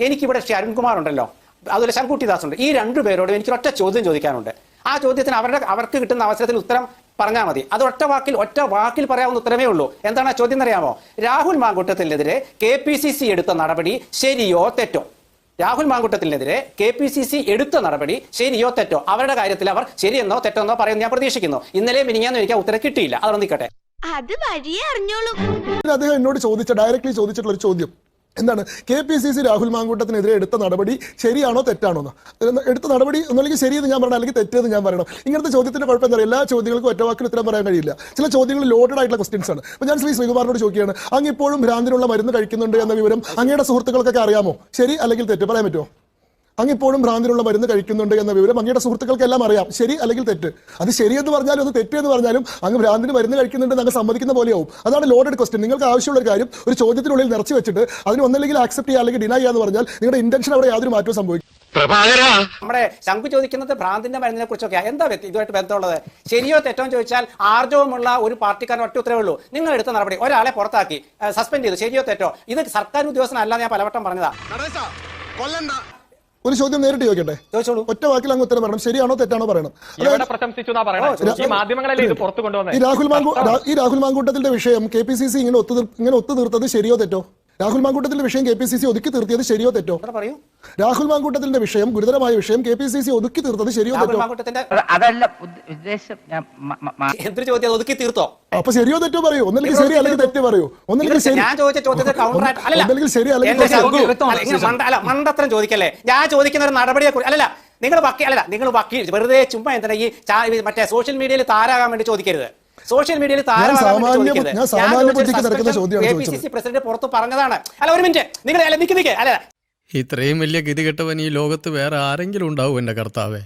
എനിക്കിവിടെ ശ്രീ അരുൺകുമാർ ഉണ്ടല്ലോ, അതുപോലെ ശങ്കുട്ടിദാസ് ഉണ്ട്. ഈ രണ്ടുപേരോടും എനിക്ക് ഒറ്റ ചോദ്യം ചോദിക്കാനുണ്ട്. ആ ചോദ്യത്തിന് അവർക്ക് കിട്ടുന്ന അവസരത്തിൽ ഉത്തരം പറഞ്ഞാൽ മതി. അത് ഒറ്റ വാക്കിൽ പറയാവുന്ന ഉത്തരമേ ഉള്ളൂ. എന്താണ് ആ ചോദ്യം എന്നറിയാമോ? രാഹുൽ മാങ്കൂട്ടത്തിനെതിരെ KPCC എടുത്ത നടപടി ശരിയോ തെറ്റോ? രാഹുൽ മാങ്കൂട്ടത്തിനെതിരെ KPCC എടുത്ത നടപടി ശരിയോ തെറ്റോ? അവരുടെ കാര്യത്തിൽ അവർ ശരിയെന്നോ തെറ്റെന്നോ പറയുമെന്ന് ഞാൻ പ്രതീക്ഷിക്കുന്നു. ഇന്നലെ മിനിഞ്ഞാന്ന് എനിക്ക് ഉത്തരം കിട്ടിയില്ല. അതൊന്നും നിൽക്കട്ടെ. അത് വഴിയേ അറിഞ്ഞോളൂ. അദ്ദേഹം എന്നോട് ഡയറക്ട്ലി ചോദിച്ചിട്ടുള്ള ഒരു ചോദ്യം എന്താണ്? KPCC രാഹുൽ മാങ്കൂട്ടത്തിനെതിരെ എടുത്ത നടപടി ശരിയാണോ തെറ്റാണോ? എടുത്ത നടപടി ഒന്നല്ലെങ്കിൽ ശരിയെന്ന് ഞാൻ പറയണം, അല്ലെങ്കിൽ തെറ്റെന്ന് ഞാൻ പറയണം. ഇങ്ങനത്തെ ചോദ്യത്തിന്റെ കുഴപ്പം എന്താ പറയുക? എല്ലാ ചോദ്യങ്ങൾക്കും ഒറ്റ വാക്കിൽ ഉത്തരം പറയാൻ കഴിയില്ല. ചില ചോദ്യങ്ങൾ ലോഡഡ് ആയിട്ടുള്ള ക്വസ്റ്റ്യൻസ് ആണ്. അപ്പോൾ ഞാൻ ശ്രീകുമാറിനോട് ചോദിക്കുകയാണ്, അങ്ങ് ഇപ്പോഴും ഭ്രാന്തിനുള്ള മരുന്ന് കഴിക്കുന്നുണ്ട് എന്ന വിവരം അങ്ങയുടെ സുഹൃത്തുക്കൾക്കൊക്കെ അറിയാമോ? ശരി അല്ലെങ്കിൽ തെറ്റ് പറയാൻ പറ്റുമോ? അങ്ങിപ്പോഴും ഭ്രാന്തിനുള്ള മരുന്ന് കഴിക്കുന്നുണ്ട് എന്ന വിവരം അങ്ങയുടെ സുഹൃത്തുക്കൾക്കെല്ലാം അറിയാം. ശരി അല്ലെങ്കിൽ തെറ്റ്? അത് ശരിയെന്ന് പറഞ്ഞാലും അത് തെറ്റെന്ന് പറഞ്ഞാലും അങ്ങ് ഭ്രാന്തിന് മരുന്ന് കഴിക്കുന്നുണ്ടെന്ന് അങ്ങ് സമ്മതിക്കുന്ന പോലെയാവും. അതാണ് ലോഡഡ് ക്വസ്റ്റ്യൻ. നിങ്ങൾക്ക് ആവശ്യമുള്ള ഒരു കാര്യം ഒരു ചോദ്യത്തിനുള്ളിൽ നിറച്ചു വെച്ചിട്ട് അതിന് ഒന്നല്ലെങ്കിൽ ആക്സെപ്റ്റ് ചെയ്യുക അല്ലെങ്കിൽ ഡിനൈ ചെയ്യാന്ന് പറഞ്ഞാൽ നിങ്ങളുടെ ഇന്റൻഷൻ അവിടെ യാതൊരു മാറ്റവും സംഭവിക്കും. നമ്മുടെ ശംഖു ചോദിക്കുന്നത് ഭ്രാന്തിന്റെ മരുന്നിനെ കുറിച്ചൊക്കെ എന്താ ഇതുമായിട്ട് ബന്ധമുള്ളത്? ശരിയോ തെറ്റോ ചോദിച്ചാൽ ആർജവമുള്ള ഒരു പാർട്ടിക്കാരൻ ഒറ്റ ഉത്തരവേ ഉള്ളൂ. നിങ്ങൾ എടുത്ത നടപടി ഒരാളെ പുറത്താക്കി, സസ്പെൻഡ് ചെയ്തു, ശരിയോ തെറ്റോ? ഇത് സർക്കാർ ഉദ്യോഗസ്ഥനല്ല, ഞാൻ പലവട്ടം പറഞ്ഞതാ. ഒരു ചോദ്യം നേരിട്ട് ചോദിക്കട്ടെ? ഒറ്റ വാക്കിൽ അങ്ങ് ഉത്തരം പറയണം. ശരിയാണോ തെറ്റാണോ പറയണം. ഈ രാഹുൽ മാങ്കൂട്ടത്തിന്റെ വിഷയം KPCC ഇങ്ങനെ ഒത്തുതീർത്തത് ശരിയോ തെറ്റോ? രാഹുൽ മാങ്കൂട്ടത്തിന്റെ വിഷയം KPCC ഒതുക്കി തീർത്തിയത് ശരിയോ തെറ്റോ? രാഹുൽ മാങ്കൂട്ടത്തിന്റെ വിഷയം, ഗുരുതരമായ വിഷയം, KPCC ഒതുക്കി തീർത്തത് ശരിയോ തെറ്റോ? എന്തൊരു ചോദ്യം? ഒതുക്കി തീർത്തോ? അപ്പൊ ശരിയോ തെറ്റോ പറയൂ. ഒന്നല്ലെങ്കിൽ ശരി അല്ലെങ്കിൽ തെറ്റ് പറയൂ. ഒന്നല്ലെങ്കിൽ ശരി അല്ലെങ്കിൽ മണ്ടത്തരം ചോദിക്കല്ലേ. ഞാൻ ചോദിക്കുന്ന ഒരു നടപടിയെ കുറിച്ച് അല്ല. നിങ്ങൾ വക്കീൽ വെറുതെ ചുമ്മാ എന്തിനാ ഈ മറ്റേ സോഷ്യൽ മീഡിയയിൽ താരാകാൻ വേണ്ടി ചോദിക്കരുത്. സോഷ്യൽ മീഡിയയിൽ KPCC പ്രസിഡന്റ് പുറത്ത് പറഞ്ഞതാണ്. അല്ല, ഒരു മിനിറ്റ്, നിങ്ങൾ നിൽക്കുന്നേ. അല്ല, ഇത്രയും വലിയ ഗതികെട്ടവൻ ഈ ലോകത്ത് വേറെ ആരെങ്കിലും ഉണ്ടാവും എന്റെ കർത്താവേ?